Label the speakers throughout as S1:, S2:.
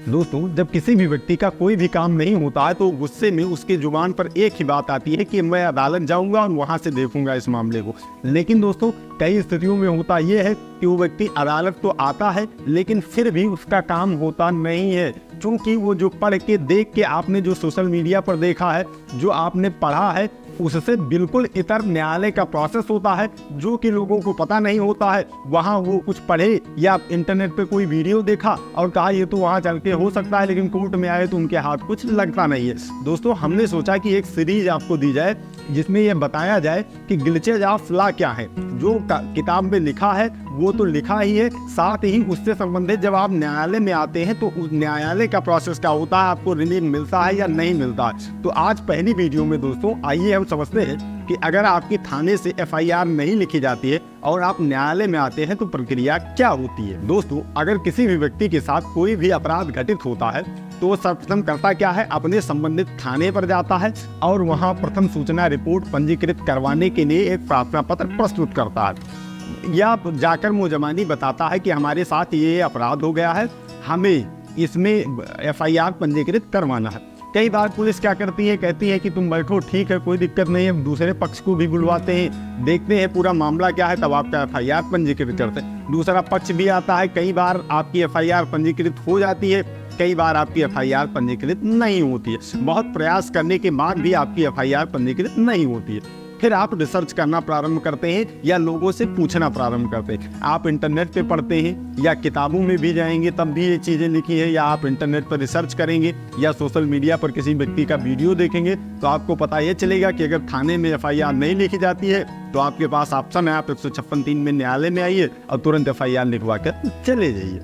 S1: दोस्तों, जब किसी भी व्यक्ति का कोई भी काम नहीं होता है तो गुस्से में उसके जुबान पर एक ही बात आती है कि मैं अदालत जाऊंगा और वहां से देखूंगा इस मामले को। लेकिन दोस्तों, कई स्थितियों में होता यह है कि वो व्यक्ति अदालत तो आता है लेकिन फिर भी उसका काम होता नहीं है, क्योंकि वो जो पढ़ के देख के आपने जो सोशल मीडिया पर देखा है, जो आपने पढ़ा है, उससे बिल्कुल इतर न्यायालय का प्रोसेस होता है जो कि लोगों को पता नहीं होता है। वहाँ वो कुछ पढ़े या इंटरनेट पे कोई वीडियो देखा और कहा ये तो वहाँ चल के हो सकता है, लेकिन कोर्ट में आए तो उनके हाथ कुछ लगता नहीं है। दोस्तों, हमने सोचा कि एक सीरीज आपको दी जाए जिसमें यह बताया जाए कि ग्लिचेज ऑफ लॉ क्या है। जो किताब में लिखा है वो तो लिखा ही है, साथ ही उससे संबंधित जब आप न्यायालय में आते हैं तो उस न्यायालय का प्रोसेस क्या होता है, आपको रिलीफ मिलता है या नहीं मिलता है। तो आज पहली वीडियो में दोस्तों आइए हम समझते हैं कि अगर आपकी थाने से एफआईआर नहीं लिखी जाती है और आप न्यायालय में आते हैं तो प्रक्रिया क्या होती है। दोस्तों, अगर किसी भी व्यक्ति के साथ कोई भी अपराध घटित होता है तो सर्वप्रथम करता क्या है, अपने संबंधित थाने पर जाता है और वहां प्रथम सूचना रिपोर्ट पंजीकृत करवाने के लिए एक प्रार्थना पत्र प्रस्तुत करता है या जाकर मुजमानी बताता है कि हमारे साथ ये अपराध हो गया है, हमें इसमें एफआईआर पंजीकृत करवाना है। कई बार पुलिस क्या करती है, कहती है कि तुम बैठो, ठीक है, कोई दिक्कत नहीं है, दूसरे पक्ष को भी बुलवाते हैं, देखते हैं पूरा मामला क्या है, तब आपका एफआईआर पंजीकृत करते हैं। दूसरा पक्ष भी आता है, कई बार आपकी एफआईआर पंजीकृत हो जाती है, कई बार आपकी एफआईआर पंजीकृत नहीं होती है। बहुत प्रयास करने के बाद भी आपकी एफआईआर पंजीकृत नहीं होती है। फिर आप रिसर्च करना प्रारंभ करते हैं या लोगों से पूछना प्रारंभ करते हैं। आप इंटरनेट पे पढ़ते हैं या किताबों में भी जाएंगे तब भी ये चीज़ें लिखी है, या आप इंटरनेट पर रिसर्च करेंगे या सोशल मीडिया पर किसी व्यक्ति का वीडियो देखेंगे तो आपको पता ये चलेगा कि अगर थाने में एफआईआर नहीं लिखी जाती है तो आपके पास ऑप्शन है, आप 156(3) में न्यायालय में आइए और तुरंत एफआईआर लिखवा कर चले जाइए।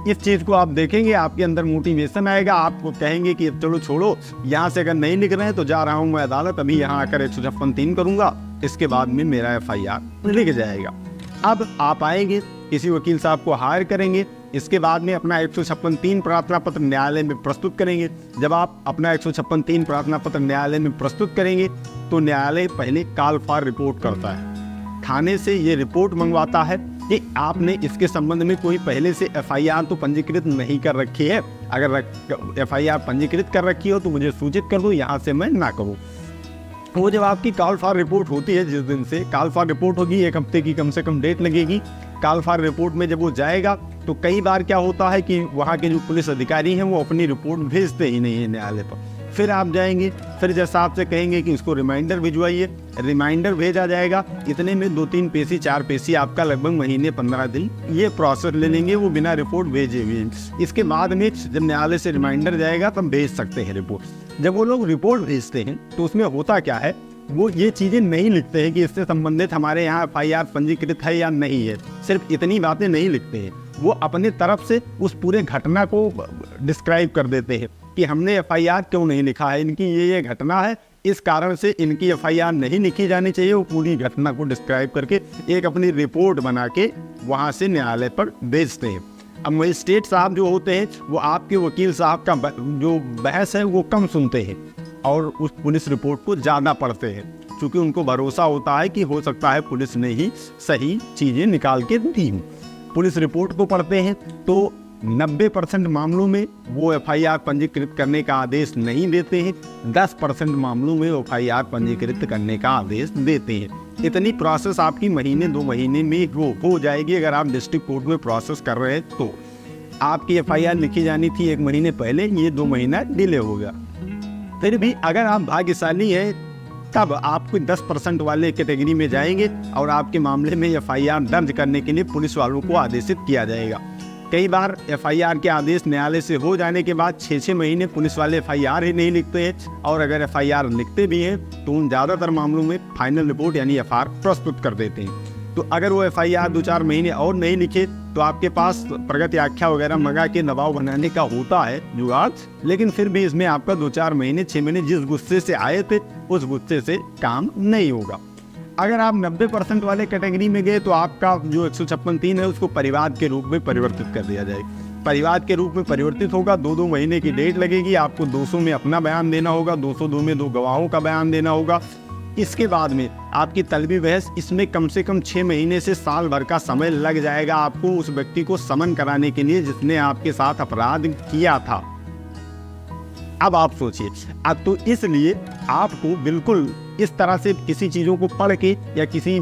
S1: इस चीज़ को आप देखेंगे, आपके अंदर मोटिवेशन आएगा, आपको कहेंगे कि चलो छोड़ो, यहाँ से अगर नहीं लिख रहे हैं तो जा रहा हूँ मैं अदालत, अभी यहाँ आकर 156(3) करूँगा, इसके बाद में मेरा एफआईआर लिख जाएगा। अब आप आएंगे, किसी वकील साहब को हायर करेंगे, इसके बाद में अपना 156(3) प्रार्थना पत्र न्यायालय में प्रस्तुत करेंगे। जब आप अपना 156(3) प्रार्थना पत्र न्यायालय में प्रस्तुत करेंगे तो न्यायालय पहले कॉल फॉर रिपोर्ट करता है, थाने से ये रिपोर्ट मंगवाता है कि आपने इसके संबंध में कोई पहले से एफआईआर तो पंजीकृत नहीं कर रखी है, अगर एफआईआर पंजीकृत कर रखी हो तो मुझे सूचित कर दो, यहाँ से मैं ना करूँ। वो जब आपकी कॉल फॉर रिपोर्ट होती है, जिस दिन से कॉल फॉर रिपोर्ट होगी, 1 हफ्ते की कम से कम डेट लगेगी। कॉल फॉर रिपोर्ट में जब वो जाएगा तो कई बार क्या होता है कि वहाँ के जो पुलिस अधिकारी हैं वो अपनी रिपोर्ट भेजते ही नहीं है न्यायालय पर। फिर आप जाएंगे, फिर जैसा आपसे कहेंगे कि उसको रिमाइंडर भिजवाइए, रिमाइंडर भेजा जाएगा। इतने में 2-3 पेशी 4 पेशी आपका लगभग महीने 15 दिन ये प्रोसेस ले लेंगे, वो बिना रिपोर्ट भेजे हुए। इसके बाद में जब न्यायालय से रिमाइंडर जाएगा तब भेज सकते हैं रिपोर्ट। जब वो लोग रिपोर्ट भेजते हैं तो उसमें होता क्या है, वो ये चीज़ें नहीं लिखते हैं कि इससे संबंधित हमारे यहाँ एफआईआर पंजीकृत है या नहीं है, सिर्फ इतनी बातें नहीं लिखते हैं। वो अपने तरफ से उस पूरे घटना को डिस्क्राइब कर देते हैं कि हमने एफआईआर क्यों नहीं लिखा है, इनकी ये घटना है, इस कारण से इनकी एफआईआर नहीं लिखी जानी चाहिए। वो पूरी घटना को डिस्क्राइब करके एक अपनी रिपोर्ट बना के वहाँ से न्यायालय पर भेजते हैं। अब मजिस्ट्रेट साहब जो होते हैं वो आपके वकील साहब का जो बहस है वो कम सुनते हैं और उस पुलिस रिपोर्ट को ज़्यादा पढ़ते हैं, क्योंकि उनको भरोसा होता है कि हो सकता है पुलिस ने ही सही चीज़ें निकाल के दी। पुलिस रिपोर्ट को पढ़ते हैं तो 90% मामलों में वो एफआईआर पंजीकृत करने का आदेश नहीं देते हैं, 10% मामलों में एफआईआर पंजीकृत करने का आदेश देते हैं। इतनी प्रोसेस आपकी महीने 2 महीने में हो जाएगी। अगर आप डिस्ट्रिक्ट कोर्ट में प्रोसेस कर रहे हैं तो आपकी एफआईआर लिखी जानी थी 1 महीने पहले, ये 2 महीना डिले हो गया। फिर भी अगर आप भाग्यशाली हैं तब आप कोई 10% वाले कैटेगरी में जाएंगे और आपके मामले में एफआईआर दर्ज करने के लिए पुलिस वालों को आदेशित किया जाएगा। कई बार एफआईआर के आदेश न्यायालय से हो जाने के बाद 6-6 महीने पुलिस वाले एफआईआर ही नहीं लिखते हैं, और अगर एफआईआर लिखते भी हैं तो उन ज़्यादातर मामलों में फाइनल रिपोर्ट यानी एफआईआर प्रस्तुत कर देते हैं। तो अगर वो एफआईआर 2-4 महीने और नहीं लिखे तो आपके पास प्रगति आख्या वगैरह मंगा के दबाव बनाने का होता है जुगाड़, लेकिन फिर भी इसमें आपका 2-4 महीने 6 महीने जिस गुस्से से आए थे उस गुस्से से काम नहीं होगा। अगर आप 90% वाले कैटेगरी में गए तो आपका जो 156(3) है उसको परिवाद के रूप में परिवर्तित कर दिया जाएगा। परिवाद के रूप में परिवर्तित होगा, 2-2 महीने की डेट लगेगी, आपको 200 में अपना बयान देना होगा, 202 में 2 गवाहों का बयान देना होगा, इसके बाद में आपकी तलबी बहस, इसमें कम से कम 6 महीने से साल भर का समय लग जाएगा आपको उस व्यक्ति को समन कराने के लिए जिसने आपके साथ अपराध किया था। अब आप सोचिए, अब तो इसलिए आपको बिल्कुल इस तरह से किसी चीज़ों को पढ़ के या किसी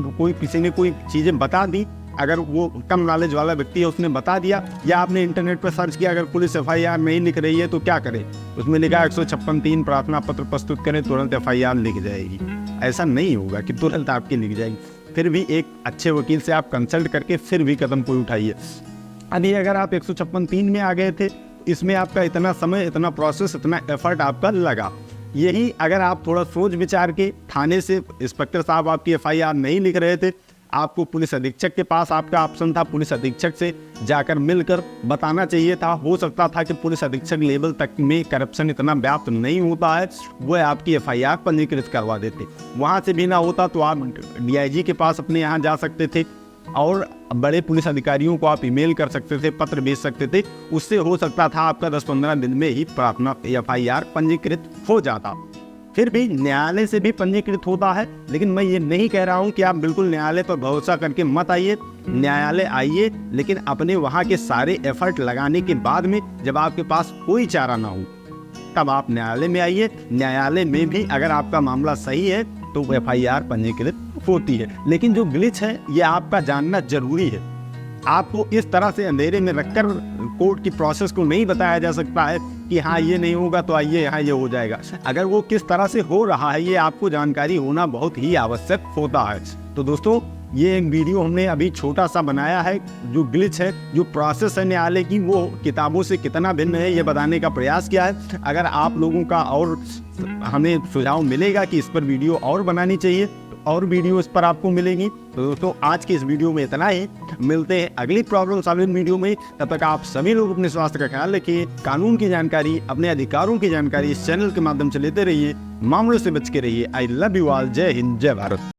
S1: ने कोई चीज़ें बता दी, अगर वो कम नॉलेज वाला व्यक्ति है उसने बता दिया, या आपने इंटरनेट पर सर्च किया, अगर पुलिस FIR नहीं लिख रही है तो क्या करें, उसमें लिखा 156(3) प्रार्थना पत्र प्रस्तुत करें, तुरंत FIR लिख जाएगी। ऐसा नहीं होगा कि तुरंत आपकी लिख जाएगी। फिर भी एक अच्छे वकील से आप कंसल्ट करके फिर भी कदम कोई उठाइए। अभी अगर आप 156(3) में आ गए थे, इसमें आपका इतना समय, इतना प्रोसेस, इतना एफर्ट आपका लगा। यही अगर आप थोड़ा सोच विचार के थाने से इंस्पेक्टर साहब आपकी FIR नहीं लिख रहे थे, आपको पुलिस अधीक्षक के पास आपका ऑप्शन था, पुलिस अधीक्षक से जाकर मिलकर बताना चाहिए था। हो सकता था कि पुलिस अधीक्षक लेवल तक में करप्शन इतना व्याप्त नहीं होता है, वह आपकी FIR पंजीकृत करवा देते। वहाँ से भी ना होता तो आप DIG के पास अपने यहाँ जा सकते थे और बड़े पुलिस अधिकारियों को आप ईमेल कर सकते थे, पत्र भेज सकते थे। उससे हो सकता था आपका 10-15 दिन में ही प्रार्थना FIR पंजीकृत हो जाता। फिर भी न्यायालय से भी पंजीकृत होता है, लेकिन मैं ये नहीं कह रहा हूँ कि आप बिल्कुल न्यायालय पर भरोसा करके मत आइए। न्यायालय आइए, लेकिन अपने वहाँ के सारे एफर्ट लगाने के बाद में जब आपके पास कोई चारा ना हो तब आप न्यायालय में आइए। न्यायालय में भी अगर आपका मामला सही है तो FIR पंजीकृत होती है। लेकिन जो ग्लिच है ये आपका जानना जरूरी है। आपको इस तरह से अंधेरे में रखकर कोर्ट की प्रोसेस को नहीं बताया जा सकता है कि हाँ ये नहीं होगा तो आइए यहाँ ये हो जाएगा। अगर वो किस तरह से हो रहा है ये आपको जानकारी होना बहुत ही आवश्यक होता है। तो दोस्तों, ये एक वीडियो हमने अभी छोटा सा बनाया है। जो ग्लिच है, जो प्रोसेस है न्यायालय की, वो किताबों से कितना भिन्न है ये बताने का प्रयास किया है। अगर आप लोगों का और हमें सुझाव मिलेगा कि इस पर वीडियो और बनानी चाहिए तो और वीडियो इस पर आपको मिलेगी। तो दोस्तों, आज के इस वीडियो में इतना ही। मिलते हैं अगली प्रॉब्लम सॉल्विंग वीडियो में। तब तक आप सभी लोग अपने स्वास्थ्य का ख्याल रखिए। कानून की जानकारी, अपने अधिकारों की जानकारी इस चैनल के माध्यम से लेते रहिए। मामलों से बच के रहिए। I love you all. जय हिंद, जय भारत।